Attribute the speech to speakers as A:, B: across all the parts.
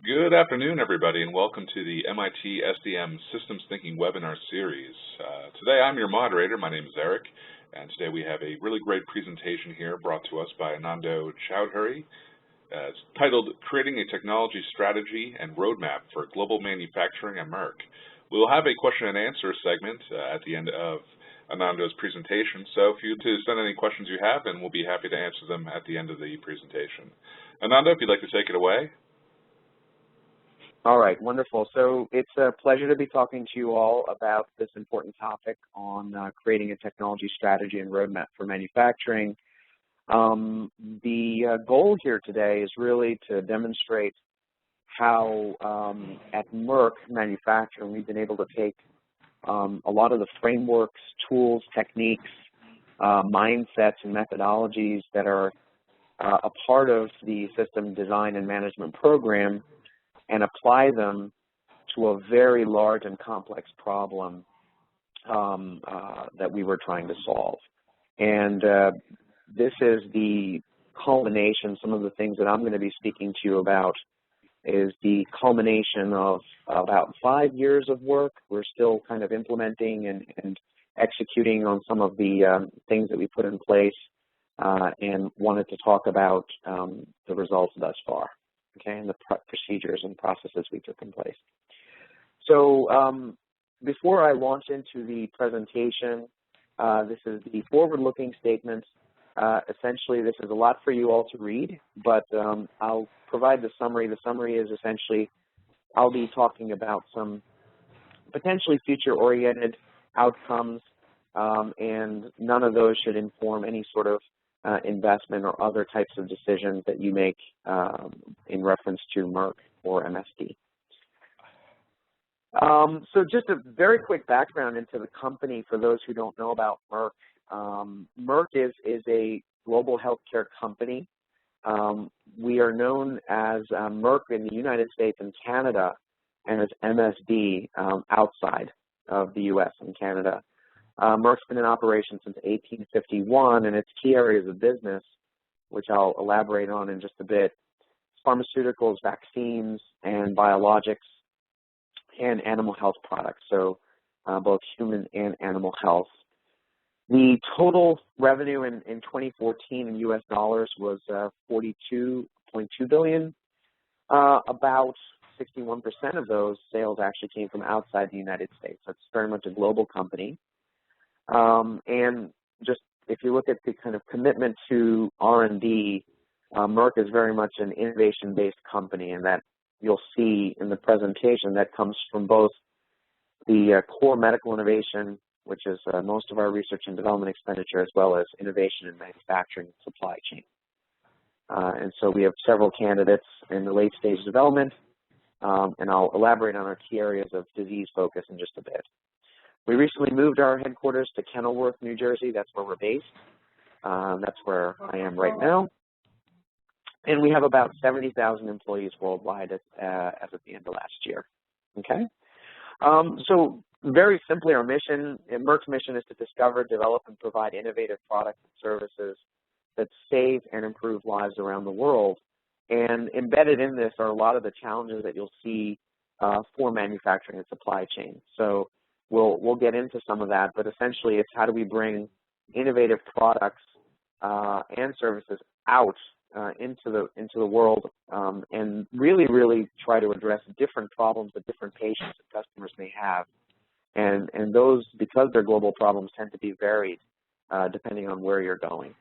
A: Good afternoon, everybody, and welcome to the MIT SDM Systems Thinking webinar series. Today, I'm your moderator. My name is Eric, and today we have a really great presentation here brought to us by Anando Chowdhury. It's titled Creating a Technology Strategy and Roadmap for Global Manufacturing at Merck. We will have a question and answer segment at the end of Anando's presentation, so if you send any questions you have, and we'll be happy to answer them at the end of the presentation. Anando, if you'd like to take it away.
B: All right, wonderful. So it's a pleasure to be talking to you all about this important topic on creating a technology strategy and roadmap for manufacturing. The goal here today is really to demonstrate how at Merck Manufacturing we've been able to take a lot of the frameworks, tools, techniques, mindsets, and methodologies that are a part of the system design and management program and apply them to a very large and complex problem that we were trying to solve. And this is the culmination. Some of the things that I'm going to be speaking to you about is the culmination of about 5 years of work. We're still kind of implementing and executing on some of the things that we put in place and wanted to talk about the results thus far. Okay, and the procedures and processes we took in place. So before I launch into the presentation, this is the forward-looking statements. Essentially, this is a lot for you all to read, but I'll provide the summary. The summary is essentially I'll be talking about some potentially future-oriented outcomes, and none of those should inform any sort of investment or other types of decisions that you make in reference to Merck or MSD. So just a very quick background into the company for those who don't know about Merck. Merck is a global healthcare company. We are known as Merck in the United States and Canada, and as MSD outside of the U.S. and Canada. Merck's been in operation since 1851, and its key areas of business, which I'll elaborate on in just a bit, pharmaceuticals, vaccines, and biologics, and animal health products, so both human and animal health. The total revenue in 2014 in U.S. dollars was $42.2 billion. About 61% of those sales actually came from outside the United States. So it's very much a global company. And just if you look at the kind of commitment to R&D, Merck is very much an innovation-based company, and that you'll see in the presentation that comes from both the core medical innovation, which is most of our research and development expenditure, as well as innovation in manufacturing and supply chain. And so we have several candidates in the late stage development, and I'll elaborate on our key areas of disease focus in just a bit. We recently moved our headquarters to Kenilworth, New Jersey. That's where we're based. That's where I am right now. And we have about 70,000 employees worldwide as of the end of last year. Okay? So very simply, our mission, Merck's mission is to discover, develop, and provide innovative products and services that save and improve lives around the world. And embedded in this are a lot of the challenges that you'll see for manufacturing and supply chain. So we'll get into some of that, but essentially it's how do we bring innovative products and services out into the world and really try to address different problems that different patients and customers may have. And those, because they're global problems, tend to be varied depending on where you're going.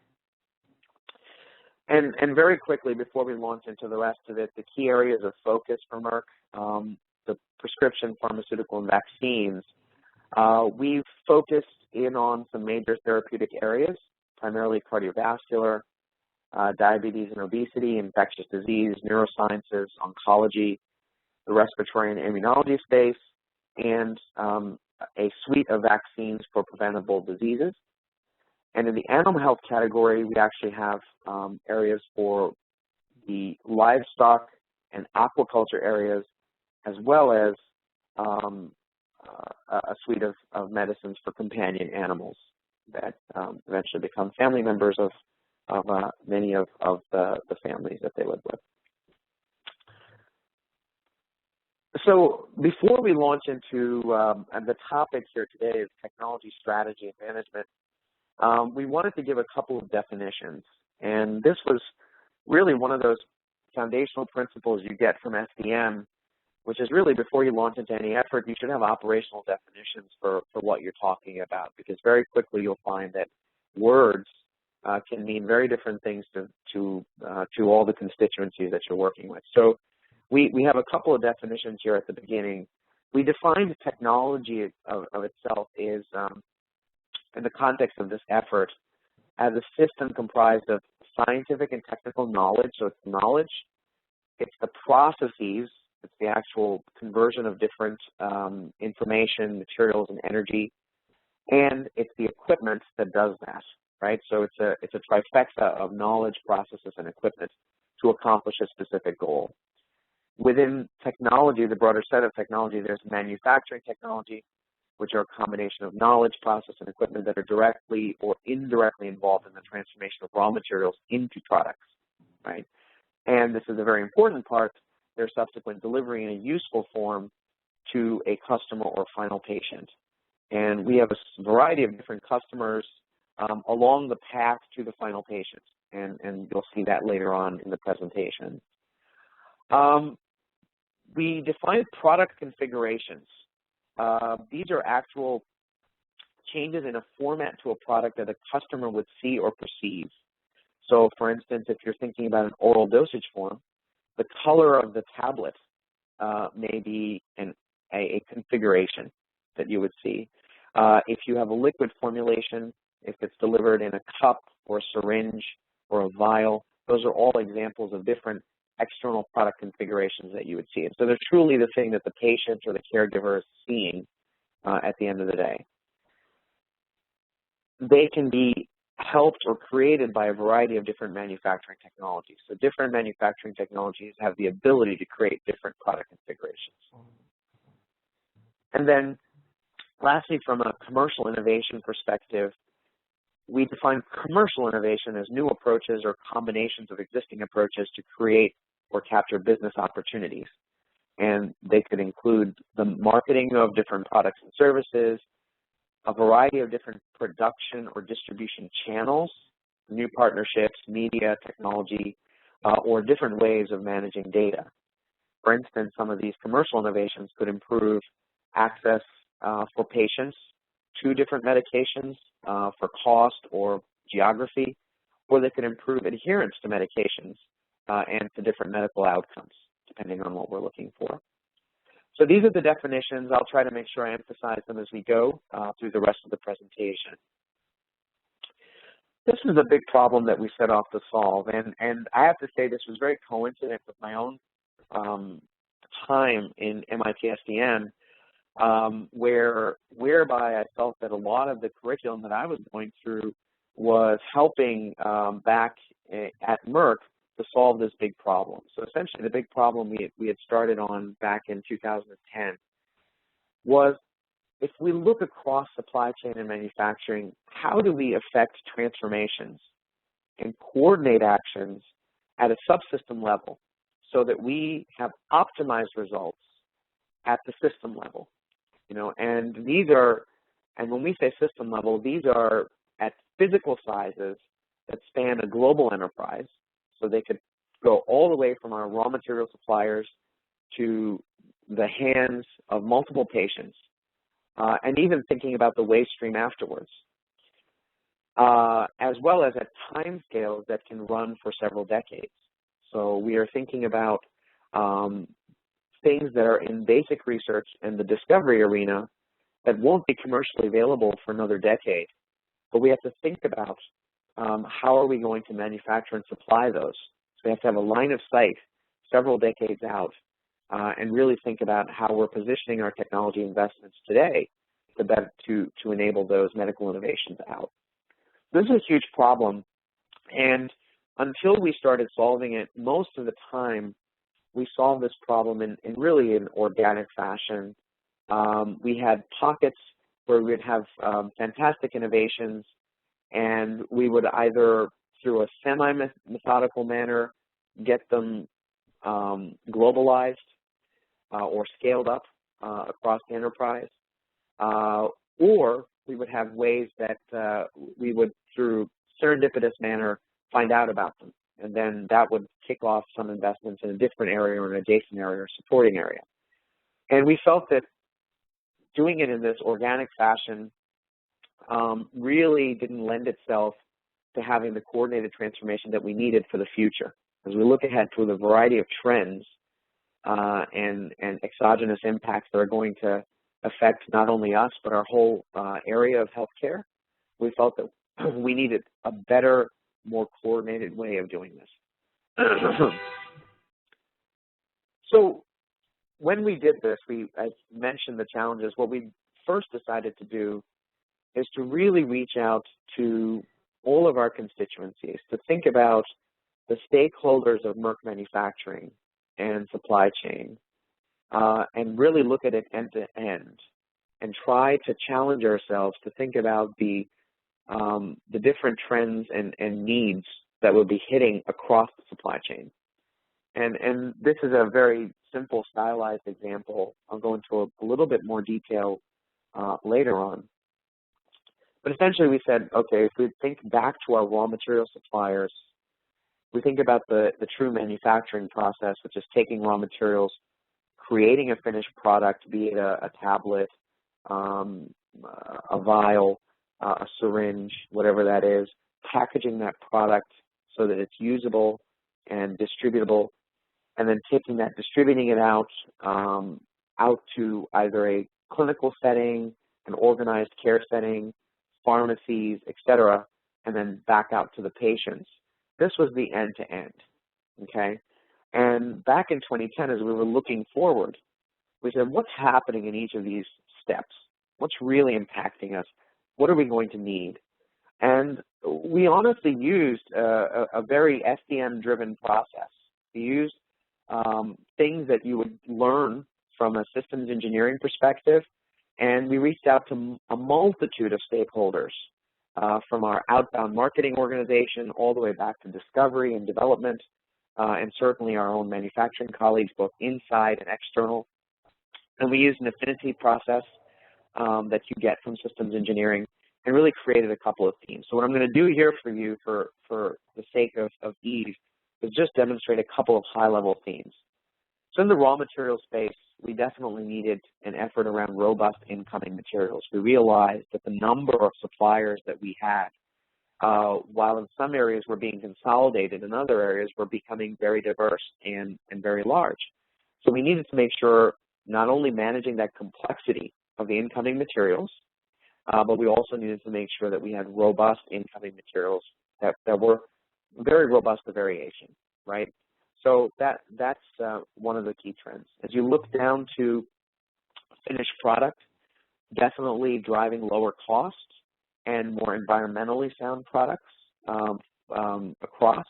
B: And very quickly, before we launch into the rest of it, the key areas of focus for Merck, the prescription, pharmaceutical, and vaccines. We've focused in on some major therapeutic areas, primarily cardiovascular, diabetes and obesity, infectious disease, neurosciences, oncology, the respiratory and immunology space, and a suite of vaccines for preventable diseases. And in the animal health category, we actually have areas for the livestock and aquaculture areas, as well as a suite of medicines for companion animals that eventually become family members of many of the families that they live with. So before we launch into the topic here today is technology strategy and management, we wanted to give a couple of definitions. And this was really one of those foundational principles you get from SDM, which is really before you launch into any effort, you should have operational definitions for what you're talking about, because very quickly you'll find that words can mean very different things to all the constituencies that you're working with. So we have a couple of definitions here at the beginning. We defined technology of itself is, in the context of this effort, as a system comprised of scientific and technical knowledge. So it's knowledge, it's the processes, it's the actual conversion of different information, materials, and energy, and it's the equipment that does that, right? So it's a trifecta of knowledge, processes, and equipment to accomplish a specific goal. Within technology, the broader set of technology, there's manufacturing technology, which are a combination of knowledge, process, and equipment that are directly or indirectly involved in the transformation of raw materials into products, right? And this is a very important part, their subsequent delivery in a useful form to a customer or final patient. And we have a variety of different customers along the path to the final patient, and you'll see that later on in the presentation. We defined product configurations. These are actual changes in a format to a product that a customer would see or perceive. So, for instance, if you're thinking about an oral dosage form, the color of the tablet may be a configuration that you would see. If you have a liquid formulation, if it's delivered in a cup or a syringe or a vial, those are all examples of different external product configurations that you would see. And so they're truly the thing that the patient or the caregiver is seeing at the end of the day. They can be helped or created by a variety of different manufacturing technologies. So different manufacturing technologies have the ability to create different product configurations. And then lastly, from a commercial innovation perspective, we define commercial innovation as new approaches or combinations of existing approaches to create or capture business opportunities. And they could include the marketing of different products and services, a variety of different production or distribution channels, new partnerships, media, technology, or different ways of managing data. For instance, some of these commercial innovations could improve access for patients to different medications for cost or geography, or they could improve adherence to medications and to different medical outcomes, depending on what we're looking for. So these are the definitions. I'll try to make sure I emphasize them as we go through the rest of the presentation. This is a big problem that we set off to solve, and I have to say this was very coincident with my own time in MIT SDM, whereby I felt that a lot of the curriculum that I was going through was helping back at Merck to solve this big problem. So essentially the big problem we had started on back in 2010 was, if we look across supply chain and manufacturing, how do we affect transformations and coordinate actions at a subsystem level so that we have optimized results at the system level? You know, and these are, and when we say system level, these are at physical sizes that span a global enterprise. So they could go all the way from our raw material suppliers to the hands of multiple patients, and even thinking about the waste stream afterwards, as well as at time scales that can run for several decades. So we are thinking about things that are in basic research and the discovery arena that won't be commercially available for another decade. But we have to think about how are we going to manufacture and supply those. So we have to have a line of sight several decades out and really think about how we're positioning our technology investments today to enable those medical innovations out. This is a huge problem, and until we started solving it, most of the time we solved this problem in really an organic fashion. We had pockets where we would have fantastic innovations, and we would either, through a semi-methodical manner, get them globalized, or scaled up across the enterprise, or we would have ways that we would, through serendipitous manner, find out about them. And then that would kick off some investments in a different area or an adjacent area or supporting area. And we felt that doing it in this organic fashion really didn't lend itself to having the coordinated transformation that we needed for the future. As we look ahead to the variety of trends and exogenous impacts that are going to affect not only us, but our whole area of healthcare, we felt that we needed a better, more coordinated way of doing this. So when we did this, I mentioned the challenges. What we first decided to do is to really reach out to all of our constituencies, to think about the stakeholders of Merck manufacturing and supply chain, and really look at it end to end, and try to challenge ourselves to think about the different trends and needs that will be hitting across the supply chain. And this is a very simple, stylized example. I'll go into a little bit more detail later on. But essentially we said, okay, if we think back to our raw material suppliers, we think about the true manufacturing process, which is taking raw materials, creating a finished product, be it a tablet, a vial, a syringe, whatever that is, packaging that product so that it's usable and distributable, and then taking that, distributing it out to either a clinical setting, an organized care setting, pharmacies, etc., and then back out to the patients. This was the end-to-end, okay? And back in 2010, as we were looking forward, we said, what's happening in each of these steps? What's really impacting us? What are we going to need? And we honestly used a very SDM-driven process. We used things that you would learn from a systems engineering perspective, and we reached out to a multitude of stakeholders, from our outbound marketing organization all the way back to discovery and development, and certainly our own manufacturing colleagues, both inside and external. And we used an affinity process that you get from systems engineering, and really created a couple of themes. So what I'm going to do here for you, for the sake of ease, is just demonstrate a couple of high-level themes. So in the raw material space, we definitely needed an effort around robust incoming materials. We realized that the number of suppliers that we had, while in some areas were being consolidated, in other areas were becoming very diverse and very large. So we needed to make sure not only managing that complexity of the incoming materials, but we also needed to make sure that we had robust incoming materials that were very robust to variation, right? So that's one of the key trends. As you look down to finished product, definitely driving lower costs and more environmentally sound products across.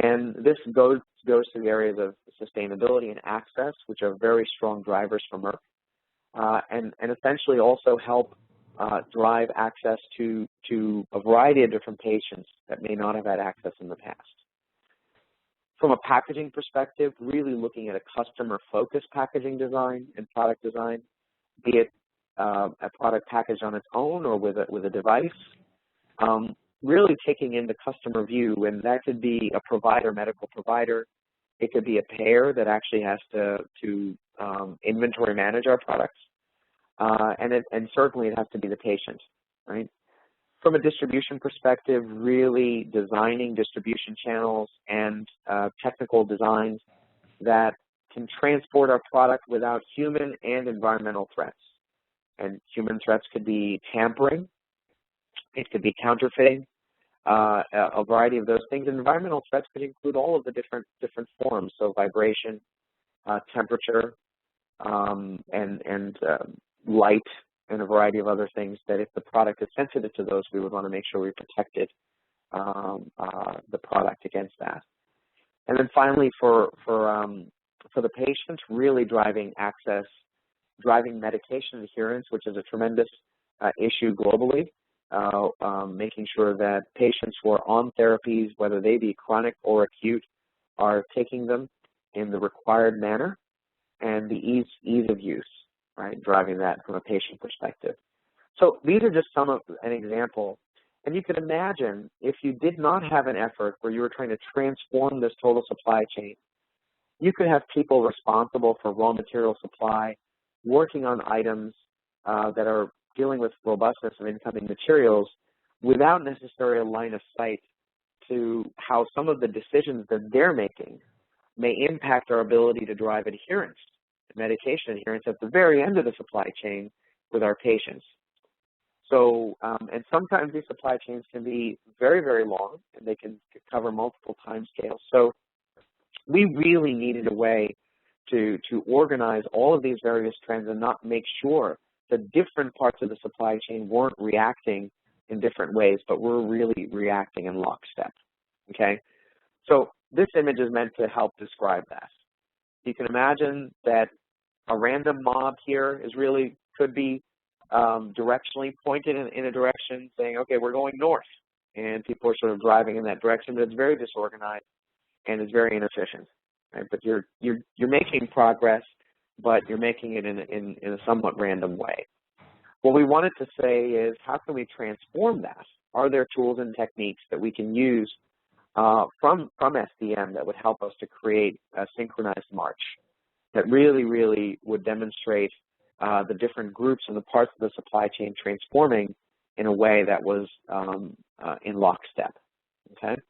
B: And this goes to the areas of sustainability and access, which are very strong drivers for Merck, and essentially also help drive access to a variety of different patients that may not have had access in the past. From a packaging perspective, really looking at a customer-focused packaging design and product design, be it a product packaged on its own or with a device, really taking in the customer view, and that could be a provider, medical provider. It could be a payer that actually has to inventory manage our products, and certainly it has to be the patient, right? From a distribution perspective, really designing distribution channels and technical designs that can transport our product without human and environmental threats. And human threats could be tampering, it could be counterfeiting, a variety of those things. And environmental threats could include all of the different forms, so vibration, temperature, and light, and a variety of other things that if the product is sensitive to those, we would want to make sure we protected the product against that. And then finally, for the patient, really driving access, driving medication adherence, which is a tremendous issue globally, making sure that patients who are on therapies, whether they be chronic or acute, are taking them in the required manner. and the ease of use, right, driving that from a patient perspective. So these are just an example. And you could imagine if you did not have an effort where you were trying to transform this total supply chain, you could have people responsible for raw material supply, working on items that are dealing with robustness of incoming materials without necessarily a line of sight to how some of the decisions that they're making may impact our ability to drive adherence, medication adherence at the very end of the supply chain with our patients. So, and sometimes these supply chains can be very, very long, and they can cover multiple time scales. So we really needed a way to organize all of these various trends and not make sure that different parts of the supply chain weren't reacting in different ways, but were really reacting in lockstep, okay? So this image is meant to help describe that. You can imagine that a random mob here is really, could be directionally pointed in a direction saying, okay, we're going north, and people are sort of driving in that direction, but it's very disorganized and it's very inefficient, right? But you're making progress, but you're making it in a somewhat random way. What we wanted to say is, how can we transform that? Are there tools and techniques that we can use from SDM that would help us to create a synchronized march that really, really would demonstrate the different groups and the parts of the supply chain transforming in a way that was in lockstep, okay?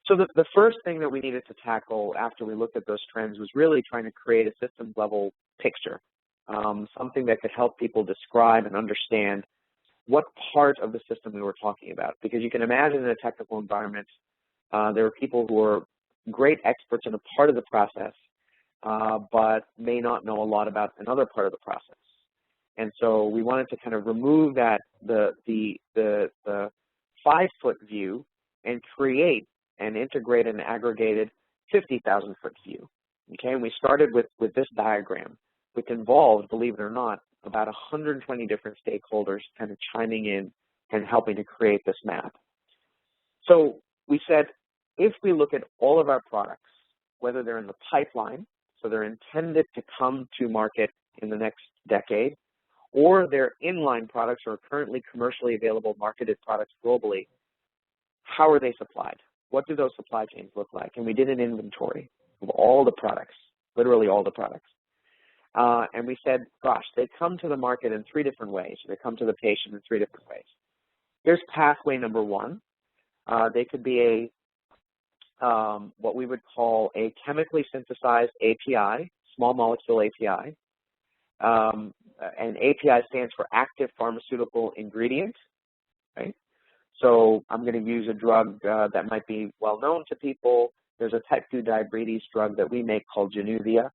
B: So the first thing that we needed to tackle after we looked at those trends was really trying to create a systems level picture, something that could help people describe and understand what part of the system we were talking about. Because you can imagine in a technical environment, there are people who are great experts in a part of the process, but may not know a lot about another part of the process. And so we wanted to kind of remove that, the 5-foot view, and create and integrate an aggregated 50,000-foot view. Okay, and we started with this diagram, which involved, believe it or not, about 120 different stakeholders kind of chiming in and helping to create this map. So we said, if we look at all of our products, whether they're in the pipeline, so they're intended to come to market in the next decade, or they're inline products or currently commercially available marketed products globally, how are they supplied? What do those supply chains look like? And we did an inventory of all the products, literally all the products. And we said, gosh, they come to the market in 3 different ways. They come to the patient in 3 different ways. Here's pathway number 1. They could be what we would call a chemically synthesized API, small molecule API. And API stands for active pharmaceutical ingredient, right? So I'm going to use a drug that might be well known to people. There's a type 2 diabetes drug that we make called Januvia.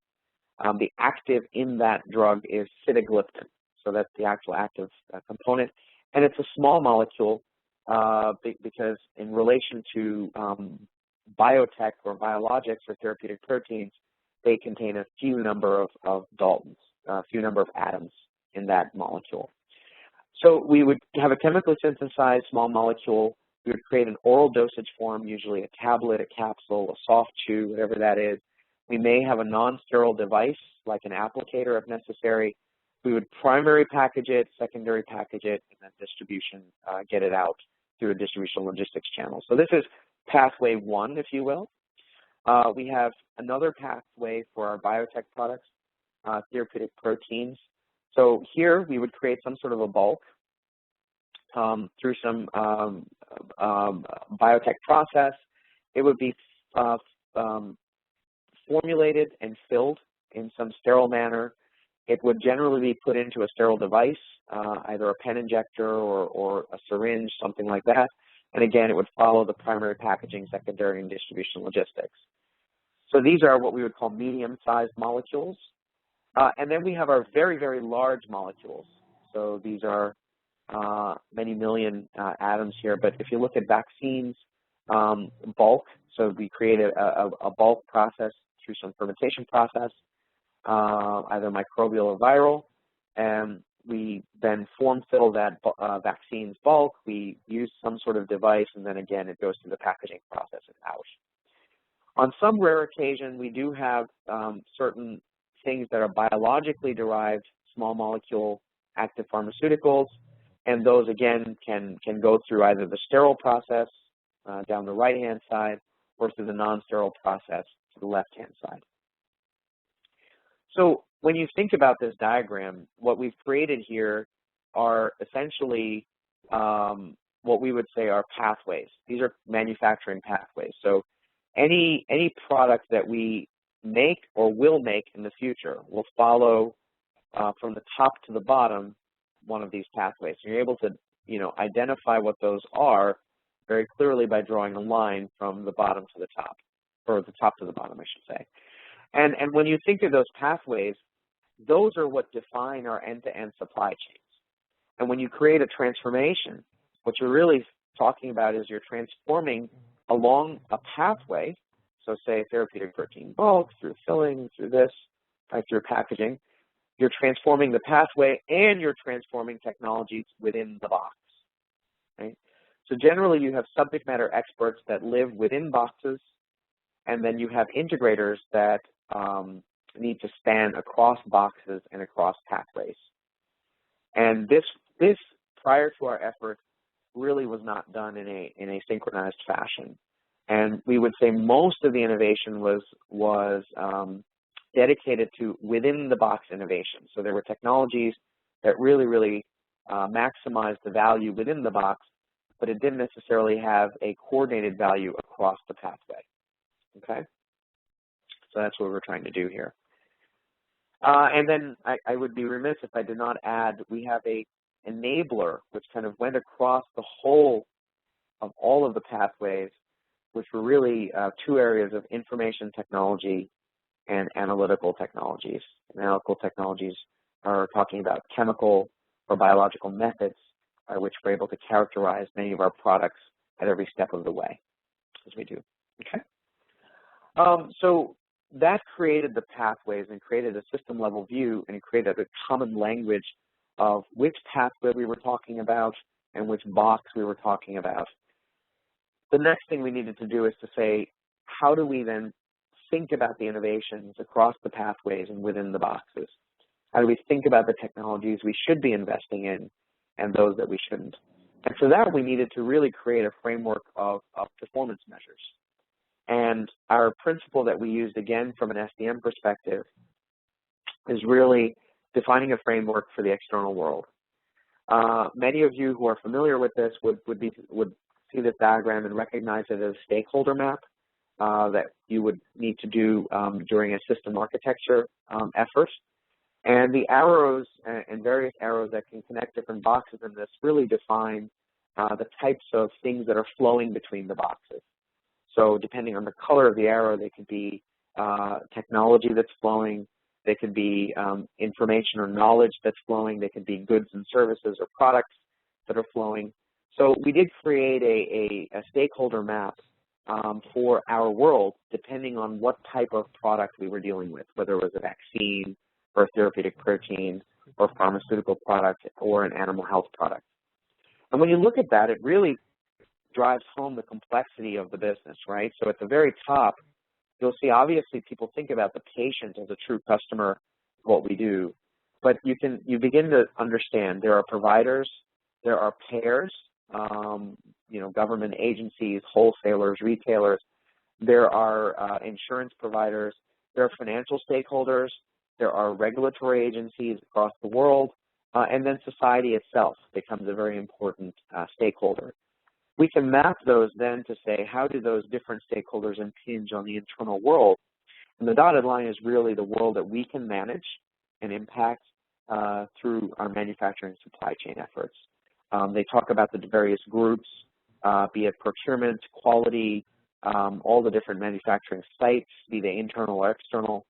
B: The active in that drug is Sitagliptin, so that's the actual active component. And it's a small molecule because in relation to biotech or biologics or therapeutic proteins, they contain a few number of Daltons, a few number of atoms in that molecule. So we would have a chemically synthesized small molecule. We would create an oral dosage form, usually a tablet, a capsule, a soft chew, whatever that is. We may have a non-sterile device, like an applicator if necessary. We would primary package it, secondary package it, and then distribution, get it out through a distribution logistics channel. So this is pathway 1, if you will. We have another pathway for our biotech products, therapeutic proteins. So here we would create some sort of a bulk through some biotech process. It would be formulated and filled in some sterile manner. It would generally be put into a sterile device, either a pen injector or a syringe, something like that. And again, it would follow the primary packaging, secondary, and distribution logistics. So these are what we would call medium-sized molecules. And then we have our very, very large molecules. So these are many million atoms here. But if you look at vaccines, bulk, so we create a bulk process through some fermentation process, either microbial or viral, and we then form-fill that vaccine's bulk. We use some sort of device, and then again, it goes through the packaging process and out. On some rare occasion, we do have certain things that are biologically derived, small molecule active pharmaceuticals, and those, again, can go through either the sterile process down the right-hand side or through the non-sterile process to the left-hand side. So when you think about this diagram, what we've created here are essentially what we would say are pathways. These are manufacturing pathways. So any product that we make or will make in the future will follow from the top to the bottom one of these pathways. So you're able to, identify what those are very clearly by drawing a line from the bottom to the top, or the top to the bottom, I should say. And when you think of those pathways, those are what define our end-to-end supply chains. And when you create a transformation, what you're really talking about is you're transforming along a pathway, so say therapeutic protein bulk, through filling, through this, right, through packaging. You're transforming the pathway and you're transforming technologies within the box, right? So generally you have subject matter experts that live within boxes, and then you have integrators that need to span across boxes and across pathways. And this prior to our effort, really was not done in a synchronized fashion. And we would say most of the innovation was dedicated to within the box innovation. So there were technologies that really maximized the value within the box, but it didn't necessarily have a coordinated value across the pathway. Okay? So that's what we're trying to do here. And then I would be remiss if I did not add, we have a enabler which kind of went across the whole of all of the pathways, which were really two areas of information technology and analytical technologies. Analytical technologies are talking about chemical or biological methods by which we're able to characterize many of our products at every step of the way, as we do. Okay. So that created the pathways and created a system-level view and created a common language of which pathway we were talking about and which box we were talking about. The next thing we needed to do is to say, how do we then think about the innovations across the pathways and within the boxes? How do we think about the technologies we should be investing in and those that we shouldn't? And for that, we needed to really create a framework of performance measures. And our principle that we used, again, from an SDM perspective, is really defining a framework for the external world. Many of you who are familiar with this would see this diagram and recognize it as a stakeholder map that you would need to do during a system architecture effort. And the arrows and various arrows that can connect different boxes in this really define the types of things that are flowing between the boxes. So depending on the color of the arrow, they could be technology that's flowing, they could be information or knowledge that's flowing, they could be goods and services or products that are flowing. So we did create a stakeholder map for our world depending on what type of product we were dealing with, whether it was a vaccine or a therapeutic protein or pharmaceutical product or an animal health product. And when you look at that, it really drives home the complexity of the business, right? So at the very top, you'll see obviously people think about the patient as a true customer of what we do, but you begin to understand there are providers, there are payers, government agencies, wholesalers, retailers, there are insurance providers, there are financial stakeholders, there are regulatory agencies across the world, and then society itself becomes a very important stakeholder. We can map those then to say, how do those different stakeholders impinge on the internal world? And the dotted line is really the world that we can manage and impact through our manufacturing supply chain efforts. They talk about the various groups, be it procurement, quality, all the different manufacturing sites, be they internal or external,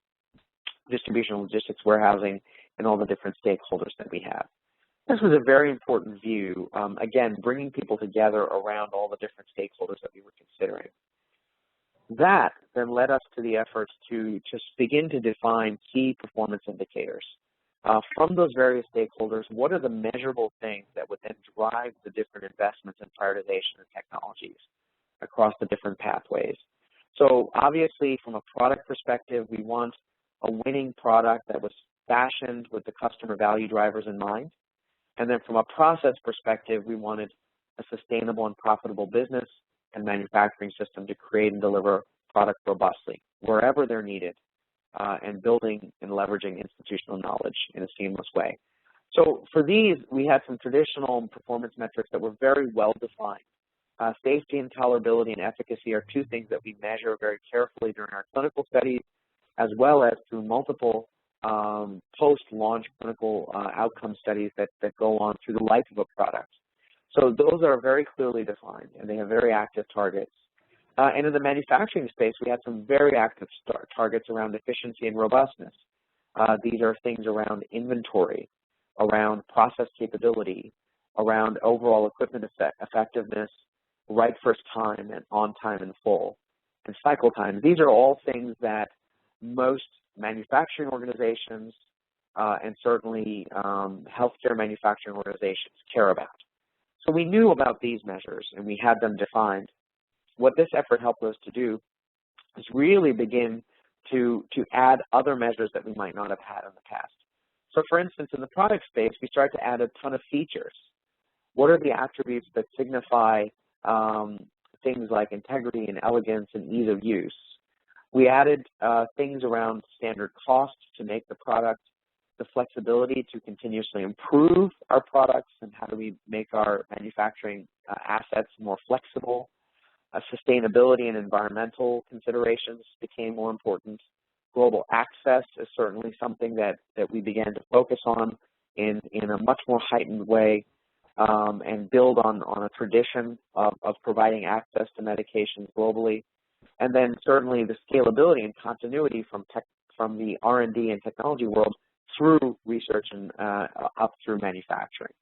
B: distribution, logistics, warehousing, and all the different stakeholders that we have. This was a very important view, again, bringing people together around all the different stakeholders that we were considering. That then led us to the efforts to just begin to define key performance indicators. From those various stakeholders, what are the measurable things that would then drive the different investments in prioritization of technologies across the different pathways? So obviously, from a product perspective, we want a winning product that was fashioned with the customer value drivers in mind. And then from a process perspective, we wanted a sustainable and profitable business and manufacturing system to create and deliver product robustly, wherever they're needed, and building and leveraging institutional knowledge in a seamless way. So for these, we had some traditional performance metrics that were very well defined. Safety and tolerability and efficacy are two things that we measure very carefully during our clinical studies, as well as through multiple post-launch clinical outcome studies that go on through the life of a product. So those are very clearly defined, and they have very active targets. And in the manufacturing space, we had some very active targets around efficiency and robustness. These are things around inventory, around process capability, around overall equipment effectiveness, right first time and on time and full, and cycle time. These are all things that most manufacturing organizations and certainly healthcare manufacturing organizations care about. So we knew about these measures and we had them defined. What this effort helped us to do is really begin to add other measures that we might not have had in the past. So for instance, in the product space, we started to add a ton of features. What are the attributes that signify things like integrity and elegance and ease of use? We added things around standard costs to make the product, the flexibility to continuously improve our products, and how do we make our manufacturing assets more flexible. Sustainability and environmental considerations became more important. Global access is certainly something that we began to focus on in a much more heightened way, and build on a tradition of providing access to medications globally. And then certainly the scalability and continuity from the R&D and technology world through research and up through manufacturing.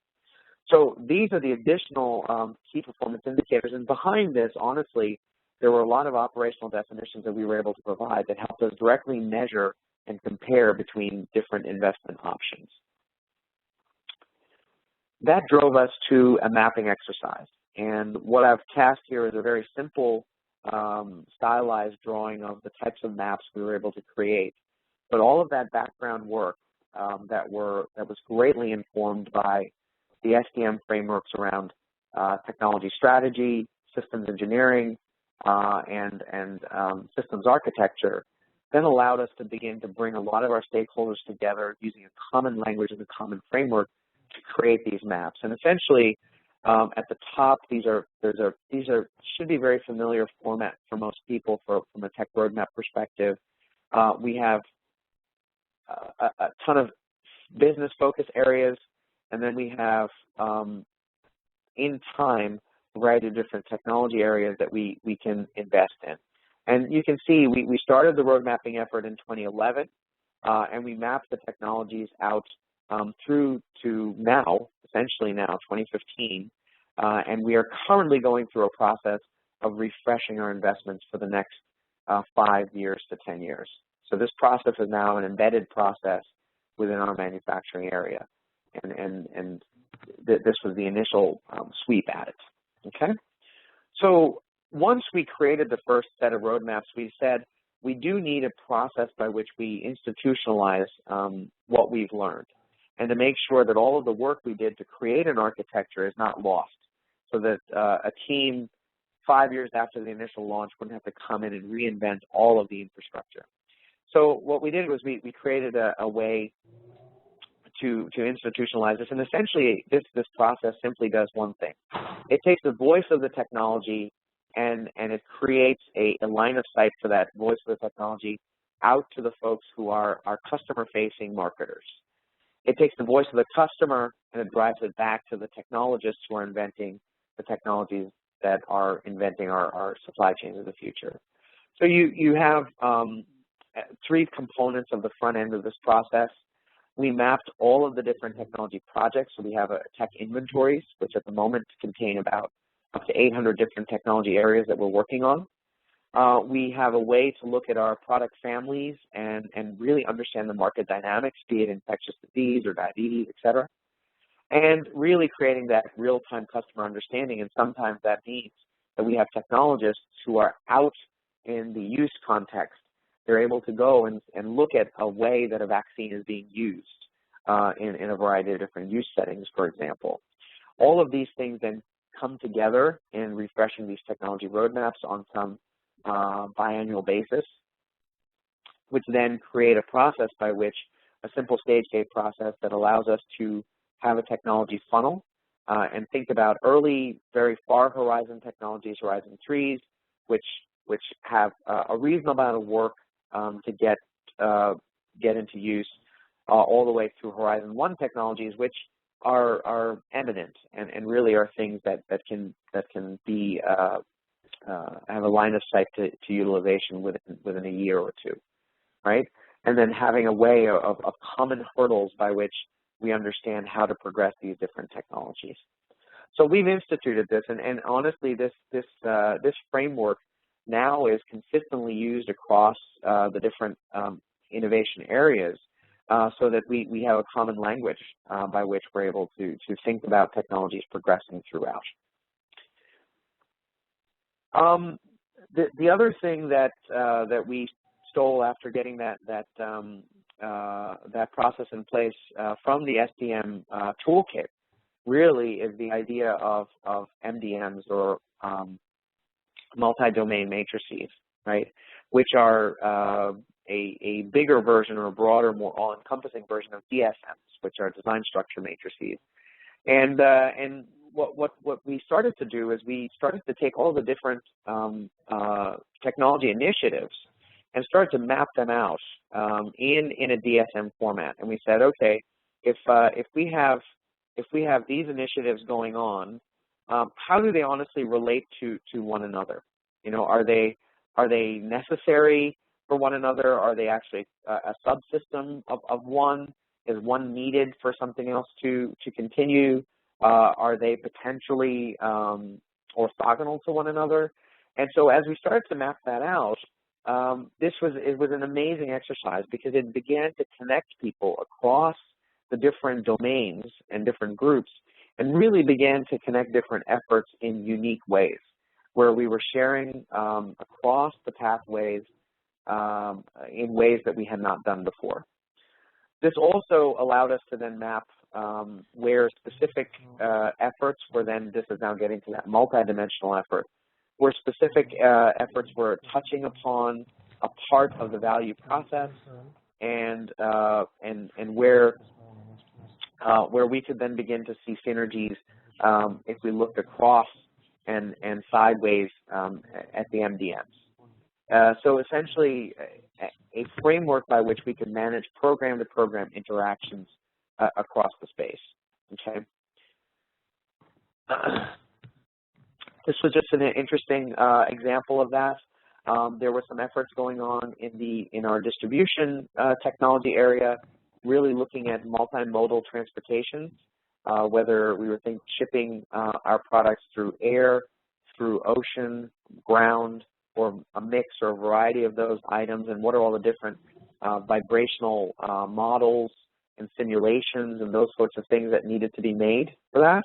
B: So these are the additional key performance indicators. And behind this, honestly, there were a lot of operational definitions that we were able to provide that helped us directly measure and compare between different investment options. That drove us to a mapping exercise. And what I've cast here is a very simple, stylized drawing of the types of maps we were able to create. But all of that background work that was greatly informed by the SDM frameworks around technology strategy, systems engineering, and systems architecture, then allowed us to begin to bring a lot of our stakeholders together using a common language and a common framework to create these maps. And essentially, at the top, these should be very familiar format for most people from a tech roadmap perspective. We have a ton of business focus areas, and then we have, in time, a variety of different technology areas that we can invest in. And you can see we started the road mapping effort in 2011, and we mapped the technologies out through to now, essentially now, 2015, and we are currently going through a process of refreshing our investments for the next 5 years to 10 years. So this process is now an embedded process within our manufacturing area, and this was the initial sweep at it, okay? So once we created the first set of roadmaps, we said we do need a process by which we institutionalize what we've learned, and to make sure that all of the work we did to create an architecture is not lost, so that a team 5 years after the initial launch wouldn't have to come in and reinvent all of the infrastructure. So what we did was we created a way to institutionalize this, and essentially this process simply does one thing. It takes the voice of the technology and it creates a line of sight for that voice of the technology out to the folks who are our customer-facing marketers. It takes the voice of the customer and it drives it back to the technologists who are inventing the technologies that are inventing our supply chains of the future. So you have 3 components of the front end of this process. We mapped all of the different technology projects. So we have tech inventories, which at the moment contain about up to 800 different technology areas that we're working on. We have a way to look at our product families and really understand the market dynamics, be it infectious disease or diabetes, et cetera, and really creating that real-time customer understanding. And sometimes that means that we have technologists who are out in the use context, they're able to go and look at a way that a vaccine is being used in a variety of different use settings, for example. All of these things then come together in refreshing these technology roadmaps on some biannual basis, which then create a process by which a simple stage gate process that allows us to have a technology funnel and think about early, very far horizon technologies, horizon 3s, which have a reasonable amount of work to get into use, all the way through horizon 1 technologies, which are eminent and really are things that can be have a line of sight to utilization within a year or two, right? And then having a way of common hurdles by which we understand how to progress these different technologies. So we've instituted this, and honestly, this framework now is consistently used across the different innovation areas, so that we have a common language by which we're able to think about technologies progressing throughout. The other thing that we stole after getting that process in place from the SDM toolkit really is the idea of MDMs, or multi-domain matrices, right? Which are a bigger version, or a broader, more all-encompassing version of DSMs, which are design structure matrices. And what we started to do is we started to take all the different technology initiatives and started to map them out in a DSM format. And we said, okay, if we have these initiatives going on, how do they honestly relate to one another? You know, are they necessary for one another? Are they actually a subsystem of one? Is one needed for something else to continue? Are they potentially orthogonal to one another? And so as we started to map that out, it was an amazing exercise, because it began to connect people across the different domains and different groups, and really began to connect different efforts in unique ways, where we were sharing across the pathways in ways that we had not done before. This also allowed us to then map where specific efforts were then, this is now getting to that multidimensional effort, where specific efforts were touching upon a part of the value process, and where we could then begin to see synergies if we looked across and sideways at the MDMs. So essentially, a framework by which we can manage program-to-program interactions across the space. Okay. This was just an interesting example of that. There were some efforts going on in our distribution technology area, really looking at multimodal transportation, whether we were shipping our products through air, through ocean, ground, or a mix or a variety of those items, and what are all the different vibrational models and simulations and those sorts of things that needed to be made for that.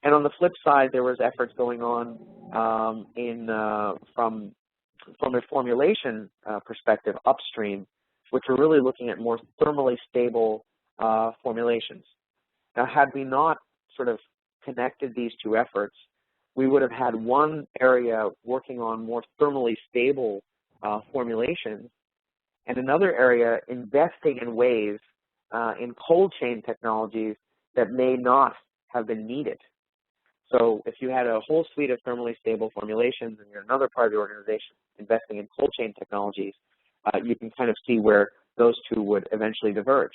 B: And on the flip side, there was efforts going on from a formulation perspective upstream, which were really looking at more thermally stable formulations. Now, had we not sort of connected these two efforts, we would have had one area working on more thermally stable formulations, and another area investing in ways in cold chain technologies that may not have been needed. So if you had a whole suite of thermally stable formulations and you're another part of the organization investing in cold chain technologies, you can kind of see where those two would eventually diverge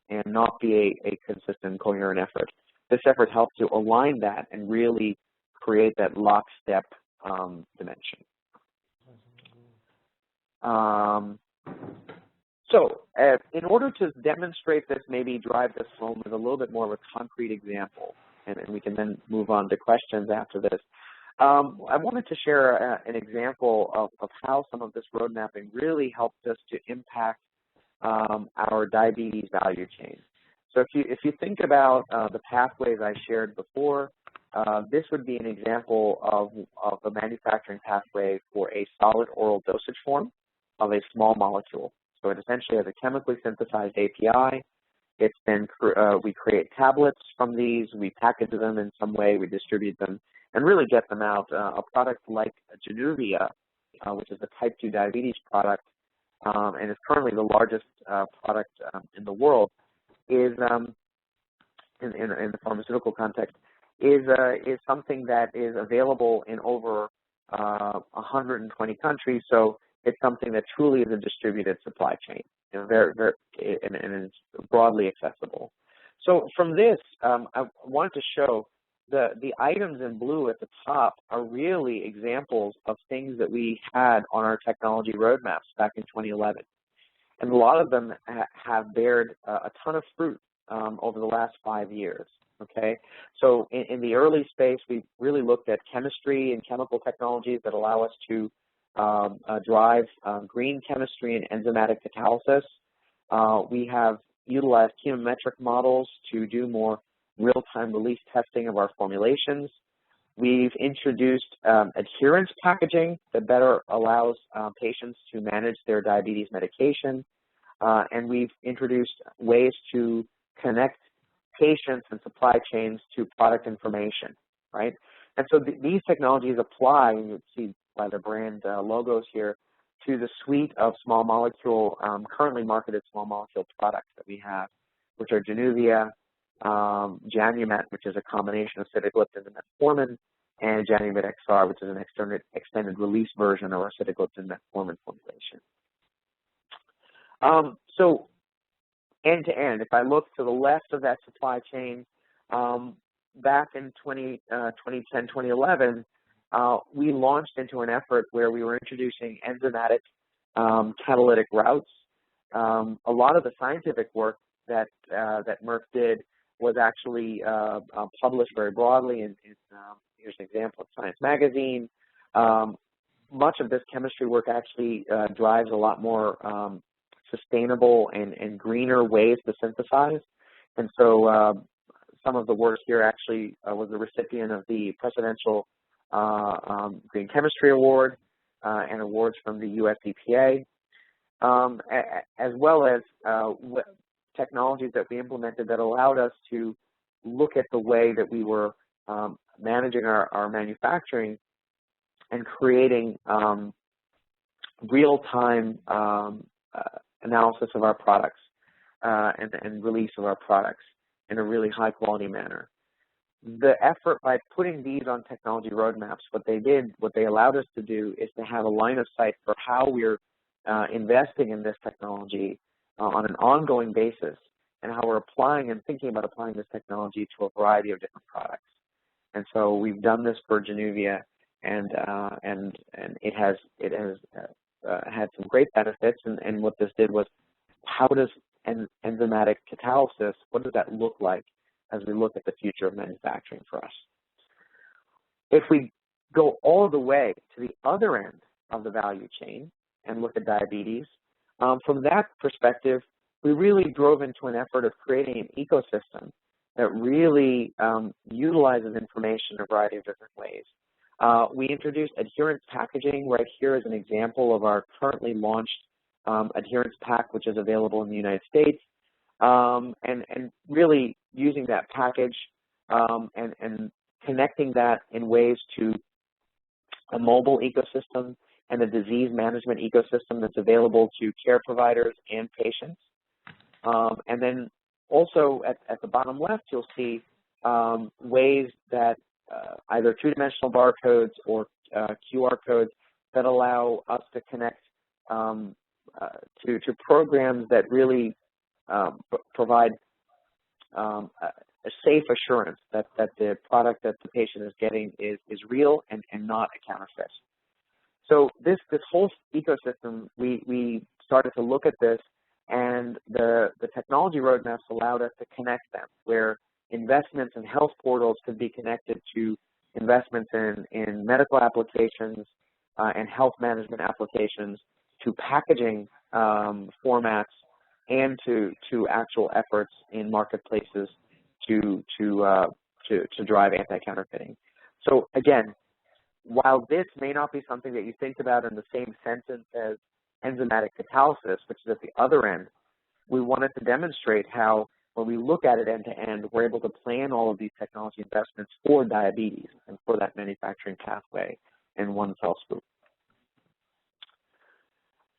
B: and not be a consistent, coherent effort. This effort helped to align that and really create that lockstep dimension. So in order to demonstrate this, maybe drive this home with a little bit more of a concrete example, and we can then move on to questions after this. I wanted to share an example of how some of this road mapping really helped us to impact our diabetes value chain. So if you think about the pathways I shared before, this would be an example of a manufacturing pathway for a solid oral dosage form of a small molecule. So it essentially has a chemically synthesized API. It's then, we create tablets from these, we package them in some way, we distribute them, and really get them out. A product like Chowdhury, which is a type 2 diabetes product, and is currently the largest product in the world, is in the pharmaceutical context, is something that is available in over 120 countries. So it's something that truly is a distributed supply chain, and it's broadly accessible. So from this, I wanted to show the items in blue at the top are really examples of things that we had on our technology roadmaps back in 2011. And a lot of them have bared a ton of fruit over the last 5 years, okay? So in the early space, we really looked at chemistry and chemical technologies that allow us to drive green chemistry and enzymatic catalysis. We have utilized chemometric models to do more real-time release testing of our formulations. We've introduced adherence packaging that better allows patients to manage their diabetes medication. And we've introduced ways to connect patients and supply chains to product information, right? And so these technologies apply, and you see by the brand logos here, to the suite of small molecule, currently marketed small molecule products that we have, which are Januvia, Janumet, which is a combination of Sitagliptin and metformin, and Janumet XR, which is an extended release version of our Sitagliptin metformin formulation. So end to end, if I look to the left of that supply chain, back in 2010, 2011, we launched into an effort where we were introducing enzymatic catalytic routes. A lot of the scientific work that Merck did was actually published very broadly. And here's an example of Science Magazine. Much of this chemistry work actually drives a lot more sustainable and greener ways to synthesize. And so some of the work here actually was the recipient of the Presidential Green Chemistry Award and awards from the US EPA, as well as technologies that we implemented that allowed us to look at the way that we were managing our manufacturing and creating real-time analysis of our products and release of our products in a really high-quality manner. The effort by putting these on technology roadmaps, what they allowed us to do is to have a line of sight for how we're investing in this technology on an ongoing basis, and how we're applying and thinking about applying this technology to a variety of different products. And so we've done this for Januvia, and it has had some great benefits. And what this did was, how does enzymatic catalysis, what does that look like as we look at the future of manufacturing for us? If we go all the way to the other end of the value chain and look at diabetes, from that perspective, we really drove into an effort of creating an ecosystem that really utilizes information in a variety of different ways. We introduced adherence packaging. Right here is an example of our currently launched adherence pack, which is available in the United States, and really using that package and connecting that in ways to a mobile ecosystem and a disease management ecosystem that's available to care providers and patients. And then also at the bottom left, you'll see ways that either two-dimensional barcodes or QR codes that allow us to connect to programs that really provide a safe assurance that the product that the patient is getting is real and not a counterfeit. So this whole ecosystem, we started to look at this, and the technology roadmaps allowed us to connect them, where investments in health portals could be connected to investments in medical applications and health management applications, to packaging formats, and to actual efforts in marketplaces to to drive anti-counterfeiting. So again, while this may not be something that you think about in the same sentence as enzymatic catalysis, which is at the other end, we wanted to demonstrate how when we look at it end to end, we're able to plan all of these technology investments for diabetes and for that manufacturing pathway in one fell swoop.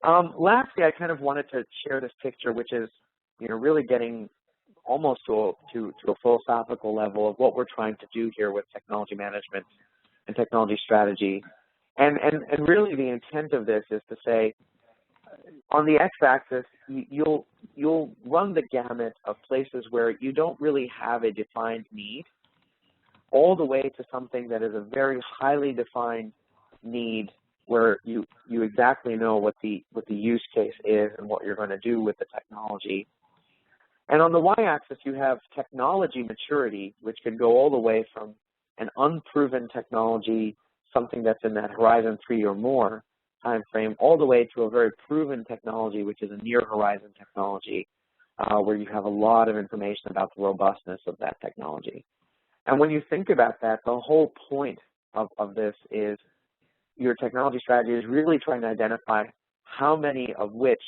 B: Lastly, I kind of wanted to share this picture, which is, really getting almost to a philosophical level of what we're trying to do here with technology management and technology strategy. And really the intent of this is to say, on the x-axis, you'll run the gamut of places where you don't really have a defined need, all the way to something that is a very highly defined need where you exactly know what the use case is and what you're going to do with the technology. And on the y-axis, you have technology maturity, which could go all the way from an unproven technology, something that's in that horizon 3 or more time frame, all the way to a very proven technology, which is a near horizon technology, where you have a lot of information about the robustness of that technology. And when you think about that, the whole point of this is your technology strategy is really trying to identify how many of which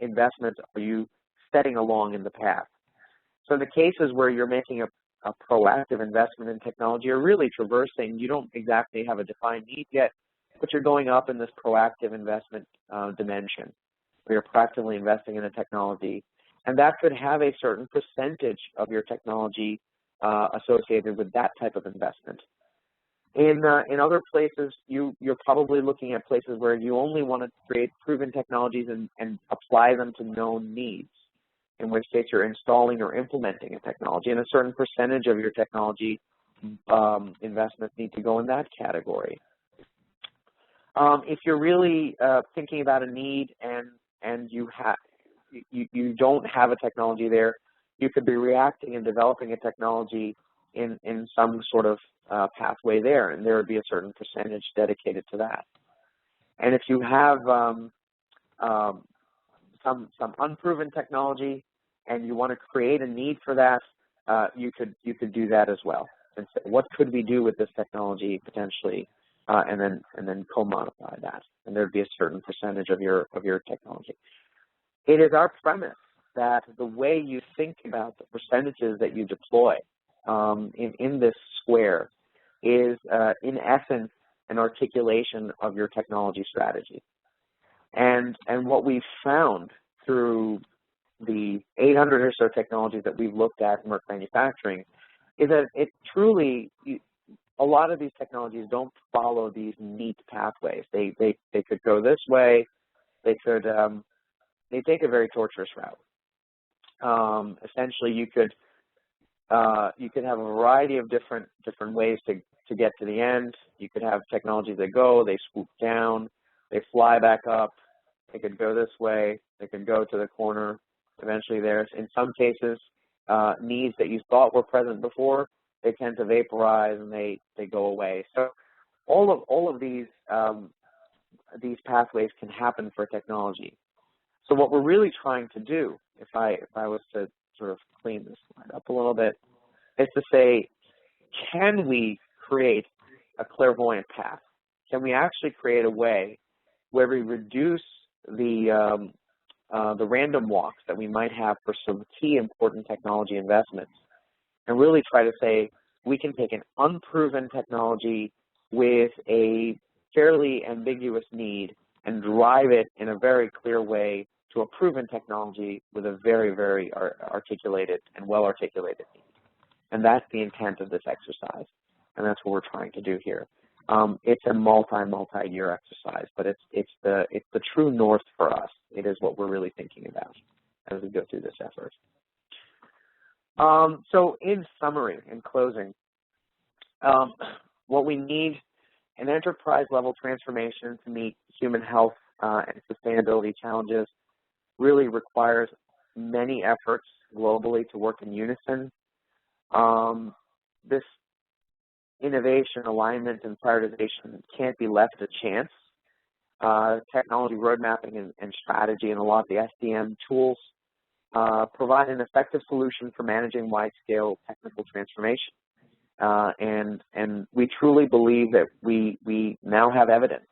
B: investments are you setting along in the path. So the cases where you're making a proactive investment in technology are really traversing. You don't exactly have a defined need yet, but you're going up in this proactive investment dimension, where you're proactively investing in a technology. And that could have a certain percentage of your technology associated with that type of investment. In other places, you're probably looking at places where you only want to create proven technologies and apply them to known needs, in which case you're installing or implementing a technology, and a certain percentage of your technology investments need to go in that category. If you're really thinking about a need and you don't have a technology there, you could be reacting and developing a technology in some sort of pathway there, and there would be a certain percentage dedicated to that. And if you have some unproven technology and you want to create a need for that, you could do that as well. And say, what could we do with this technology potentially, and then co-modify that, and there'd be a certain percentage of your technology. It is our premise that the way you think about the percentages that you deploy in this square is, in essence, an articulation of your technology strategy. And what we've found through the 800 or so technologies that we've looked at in Merck manufacturing is that it truly, a lot of these technologies don't follow these neat pathways. They could go this way. They take a very torturous route. Essentially, you could have a variety of different ways to get to the end. You could have technologies that go, they swoop down, they fly back up. They could go this way. They could go to the corner. Eventually, there's, in some cases, needs that you thought were present before, they tend to vaporize and they go away. So all of these pathways can happen for technology. So what we're really trying to do, if I was to sort of clean this slide up a little bit, is to say, can we create a clairvoyant path? Can we actually create a way where we reduce the random walks that we might have for some key important technology investments, and really try to say we can take an unproven technology with a fairly ambiguous need and drive it in a very clear way to a proven technology with a very, very articulated and well-articulated need. And that's the intent of this exercise, and that's what we're trying to do here. It's a multi-year exercise, but it's the true north for us. It is what we're really thinking about as we go through this effort. So in summary, in closing, what we need, an enterprise-level transformation to meet human health and sustainability challenges really requires many efforts globally to work in unison. This innovation, alignment, and prioritization can't be left to chance. Technology road mapping and strategy and a lot of the SDM tools provide an effective solution for managing wide-scale technical transformation. And we truly believe that we now have evidence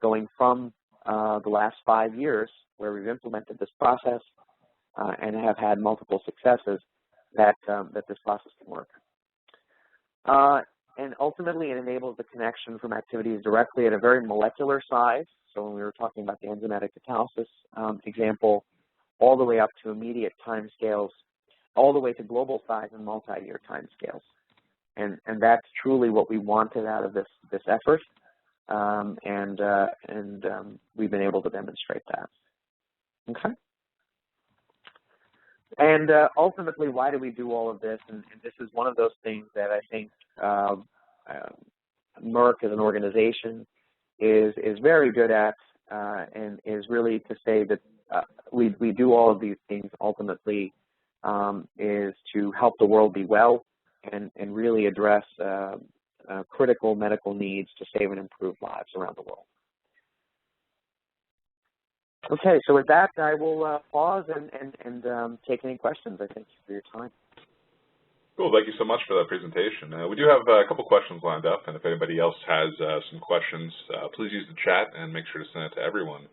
B: going from the last 5 years where we've implemented this process and have had multiple successes that this process can work. And ultimately, it enables the connection from activities directly at a very molecular size. So when we were talking about the enzymatic catalysis example, all the way up to immediate timescales, all the way to global size and multi-year timescales. And that's truly what we wanted out of this effort, and we've been able to demonstrate that. Okay. And ultimately, why do we do all of this? And this is one of those things that I think Merck as an organization is very good at, and is really to say that we do all of these things ultimately is to help the world be well and really address critical medical needs to save and improve lives around the world. Okay, so with that, I will pause and take any questions. I thank you for your time.
A: Cool, thank you so much for that presentation. We do have a couple questions lined up, and if anybody else has some questions, please use the chat and make sure to send it to everyone.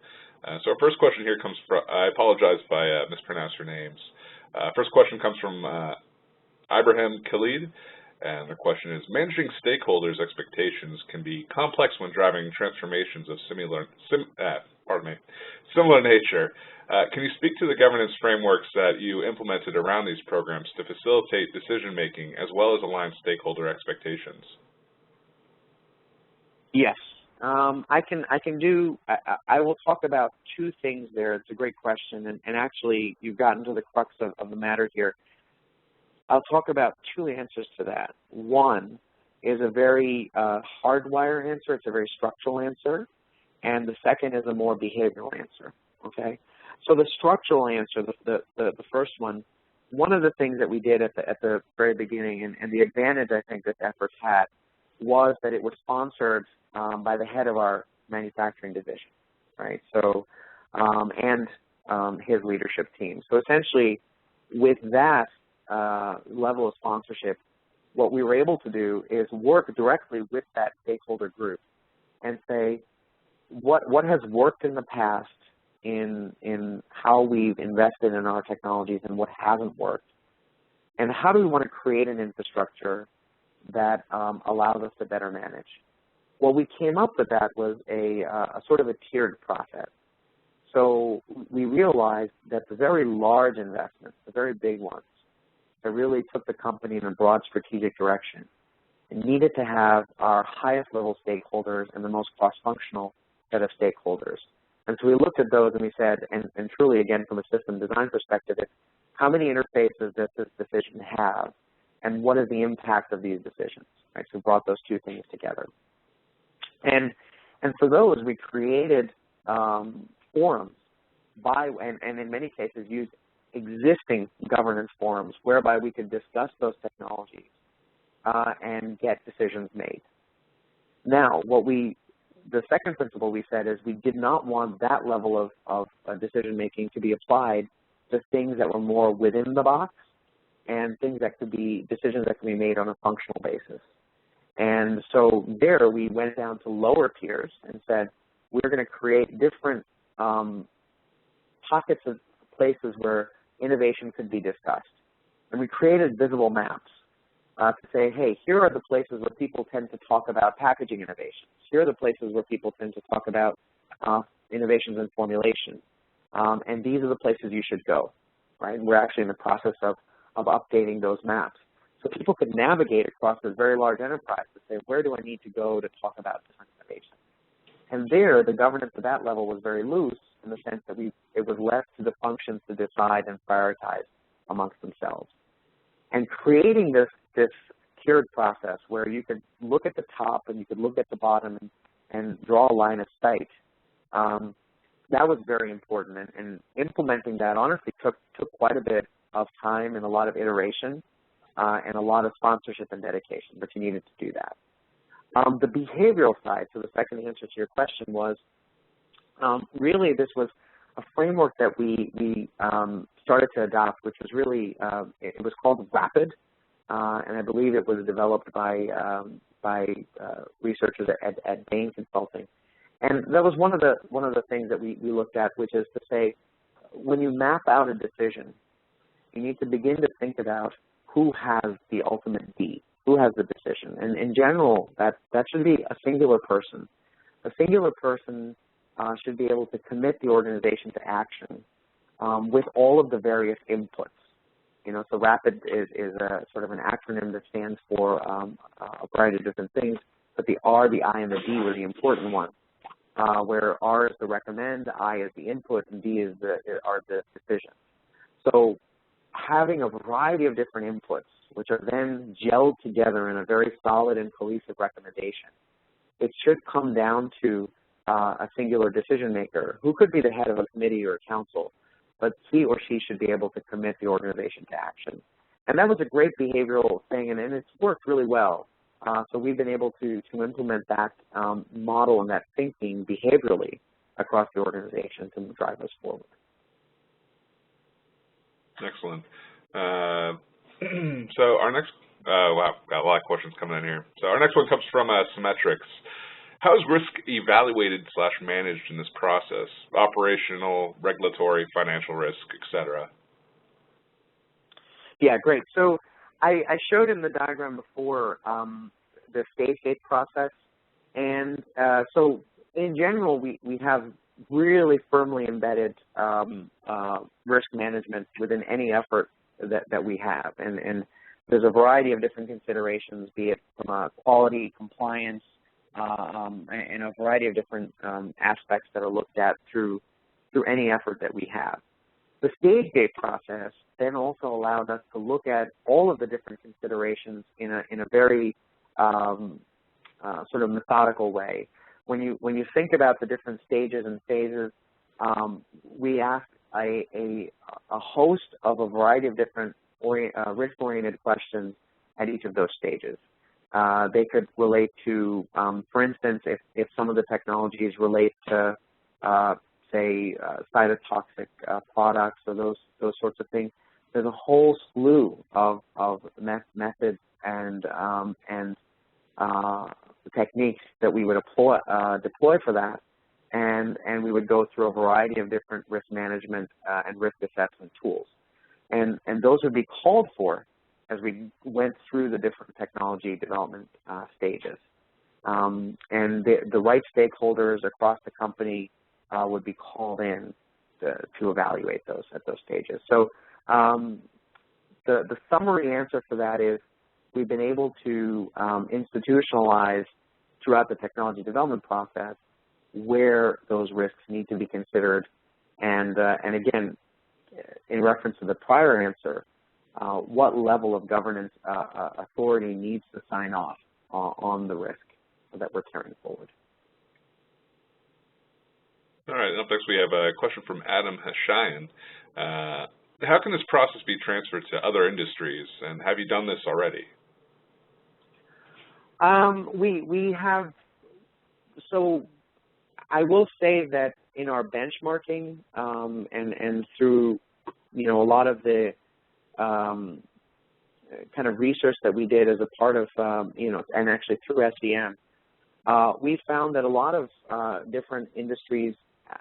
A: So our first question here comes from, I apologize if I mispronounce your names. First question comes from Ibrahim Khalid, and the question is, managing stakeholders' expectations can be complex when driving transformations of similar nature. Can you speak to the governance frameworks that you implemented around these programs to facilitate decision-making as well as align stakeholder expectations?
B: Yes. I will talk about two things there. It's a great question, and actually you've gotten to the crux of the matter here. I'll talk about two answers to that. One is a very hardwire answer. It's a very structural answer. And the second is a more behavioral answer, okay? So the structural answer, the first one of the things that we did at the very beginning, and the advantage I think this effort had, was that it was sponsored by the head of our manufacturing division, right? So, and his leadership team. So essentially, with that level of sponsorship, what we were able to do is work directly with that stakeholder group and say, what has worked in the past in how we've invested in our technologies and what hasn't worked, and how do we want to create an infrastructure that allows us to better manage. What we came up with that was a sort of a tiered process. So we realized that the very large investments, the very big ones, that really took the company in a broad strategic direction, and needed to have our highest level stakeholders and the most cross-functional set of stakeholders. And so we looked at those and we said, and truly again from a system design perspective, it's how many interfaces does this decision have, and what is the impact of these decisions, right? So we brought those two things together. And for those, we created forums and in many cases used existing governance forums whereby we could discuss those technologies and get decisions made. Now, the second principle we said is we did not want that level of decision-making to be applied to things that were more within the box and things that could be decisions that could be made on a functional basis. And so there we went down to lower tiers and said we're going to create different pockets of places where innovation could be discussed. And we created visible maps to say, hey, here are the places where people tend to talk about packaging innovations. Here are the places where people tend to talk about innovations in formulation. And these are the places you should go, right? And we're actually in the process of updating those maps. So people could navigate across this very large enterprise to say, where do I need to go to talk about different innovations? And there, the governance at that level was very loose in the sense that it was left to the functions to decide and prioritize amongst themselves. And creating this tiered process where you could look at the top and you could look at the bottom and draw a line of sight, that was very important. And implementing that honestly took quite a bit of time and a lot of iteration and a lot of sponsorship and dedication, but you needed to do that. The behavioral side, so the second answer to your question was, really this was a framework that we started to adopt, which was really, it was called RAPID, and I believe it was developed by researchers at Bain Consulting. And that was one of the things that we looked at, which is to say, when you map out a decision, you need to begin to think about who has the ultimate D, who has the decision. And in general, that should be a singular person. A singular person should be able to commit the organization to action with all of the various inputs. You know, so RAPID is a sort of an acronym that stands for a variety of different things, but the R, the I, and the D were the important ones, where R is the recommend, I is the input, and D are the decisions. So having a variety of different inputs, which are then gelled together in a very solid and cohesive recommendation, it should come down to a singular decision maker who could be the head of a committee or a council, but he or she should be able to commit the organization to action. And that was a great behavioral thing, and it's worked really well. So we've been able to implement that model and that thinking behaviorally across the organization to drive us forward.
A: Excellent. So our next, wow, got a lot of questions coming in here. So our next one comes from Symmetrics. How is risk evaluated / managed in this process? Operational, regulatory, financial risk, etc.
B: Yeah, great. So I showed in the diagram before the stage gate process. And so in general, we have really firmly embedded risk management within any effort that we have. And there's a variety of different considerations, be it from quality, compliance, and a variety of different aspects that are looked at through any effort that we have. The stage gate process then also allowed us to look at all of the different considerations in a very sort of methodical way. When you think about the different stages and phases, we asked a host of a variety of different risk-oriented questions at each of those stages. They could relate to, for instance, if some of the technologies relate to, say, cytotoxic products or those sorts of things. There's a whole slew of methods and techniques that we would deploy for that, and we would go through a variety of different risk management and risk assessment tools, and those would be called for as we went through the different technology development stages. And the right stakeholders across the company would be called in to evaluate those at those stages. So the summary answer for that is we've been able to institutionalize throughout the technology development process where those risks need to be considered. And again, in reference to the prior answer, what level of governance authority needs to sign off on the risk that we're carrying forward.
A: All right, up next we have a question from Adam Hashayan. How can this process be transferred to other industries, and have you done this already?
B: We have, so I will say that in our benchmarking and through, a lot of the kind of research that we did as a part of, and actually through SDM, we found that a lot of different industries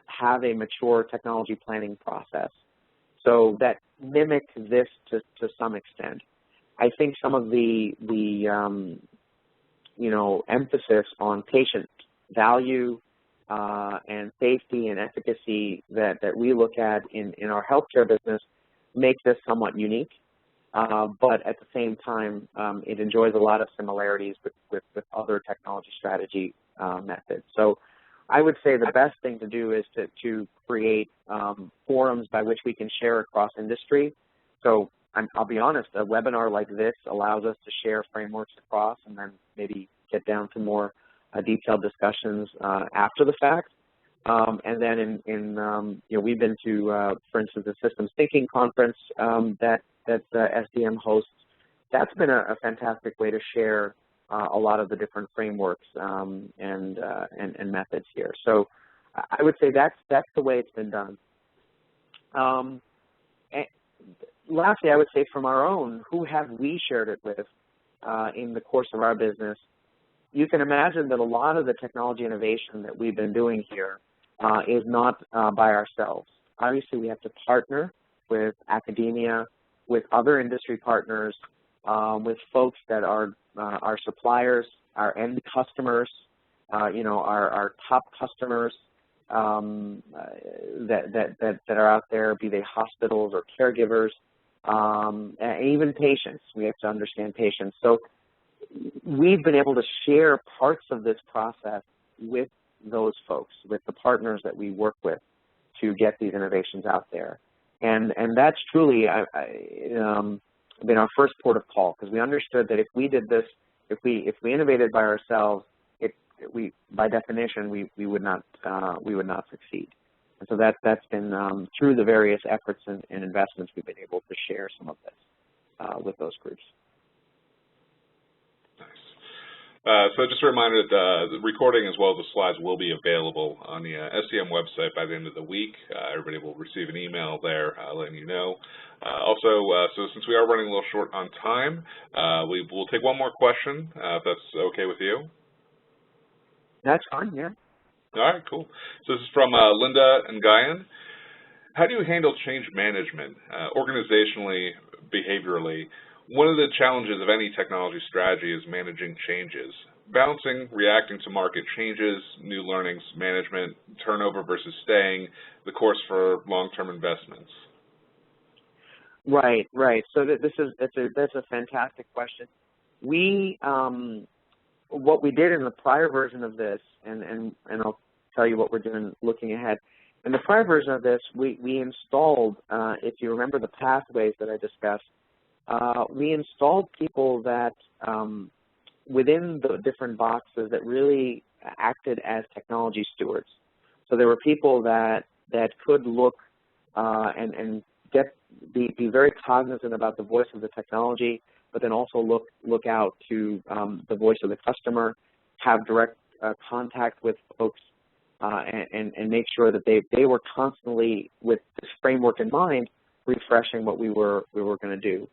B: have a mature technology planning process. So that mimics this to some extent. I think some of the emphasis on patient value and safety and efficacy that we look at in our healthcare business makes this somewhat unique. But at the same time, it enjoys a lot of similarities with other technology strategy methods. So I would say the best thing to do is to create forums by which we can share across industry. So I'll be honest, a webinar like this allows us to share frameworks across and then maybe get down to more detailed discussions after the fact. And then we've been to, for instance, the Systems Thinking Conference that SDM hosts. That's been a fantastic way to share a lot of the different frameworks and methods here. So I would say that's the way it's been done. And lastly, I would say from our own, who have we shared it with in the course of our business? You can imagine that a lot of the technology innovation that we've been doing here is not by ourselves. Obviously, we have to partner with academia, with other industry partners, with folks that are our suppliers, our end customers, our top customers that are out there, be they hospitals or caregivers, and even patients. We have to understand patients. So we've been able to share parts of this process with those folks, with the partners that we work with to get these innovations out there. And that's truly been our first port of call, because we understood that if we did this, if we innovated by ourselves, by definition we would not succeed. And so that's been through the various efforts and investments we've been able to share some of this with those groups.
A: So just a reminder that the recording as well as the slides will be available on the SCM website by the end of the week. Everybody will receive an email there letting you know. Also, so since we are running a little short on time, we will take one more question, if that's okay with you.
B: That's fine, yeah.
A: All right, cool. So this is from Linda and Guyan. How do you handle change management, organizationally, behaviorally? One of the challenges of any technology strategy is managing changes, balancing, reacting to market changes, new learnings, management, turnover versus staying the course for long-term investments.
B: Right. So that's a fantastic question. What we did in the prior version of this, and I'll tell you what we're doing looking ahead. In the prior version of this, we installed, if you remember the pathways that I discussed, we installed people that within the different boxes that really acted as technology stewards. So there were people that could look and be very cognizant about the voice of the technology, but then also look out to the voice of the customer, have direct contact with folks, and make sure that they were constantly, with this framework in mind, refreshing what we were going to do.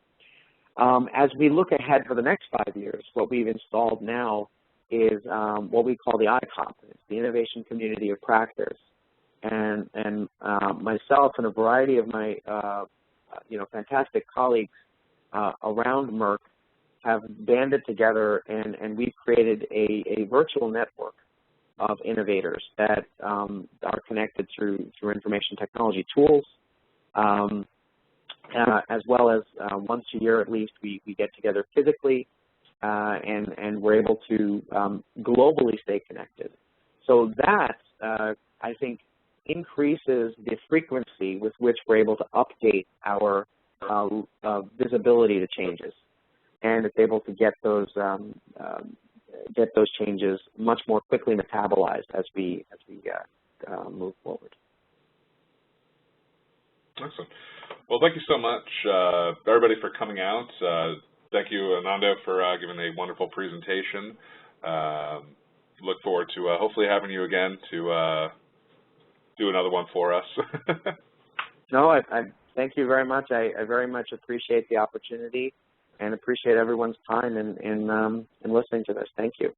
B: As we look ahead for the next 5 years, what we've installed now is what we call the ICOP, it's the Innovation Community of Practice. And myself and a variety of my fantastic colleagues around Merck have banded together, and we've created a virtual network of innovators that are connected through information technology tools. As well as once a year at least, we get together physically, and we're able to globally stay connected. So that, I think, increases the frequency with which we're able to update our visibility to changes, and it's able to get those changes much more quickly metabolized as we move forward.
A: Excellent. Well, thank you so much, everybody, for coming out. Thank you, Anando, for giving a wonderful presentation. Look forward to hopefully having you again to do another one for us.
B: No, I thank you very much. I very much appreciate the opportunity and appreciate everyone's time in listening to this. Thank you.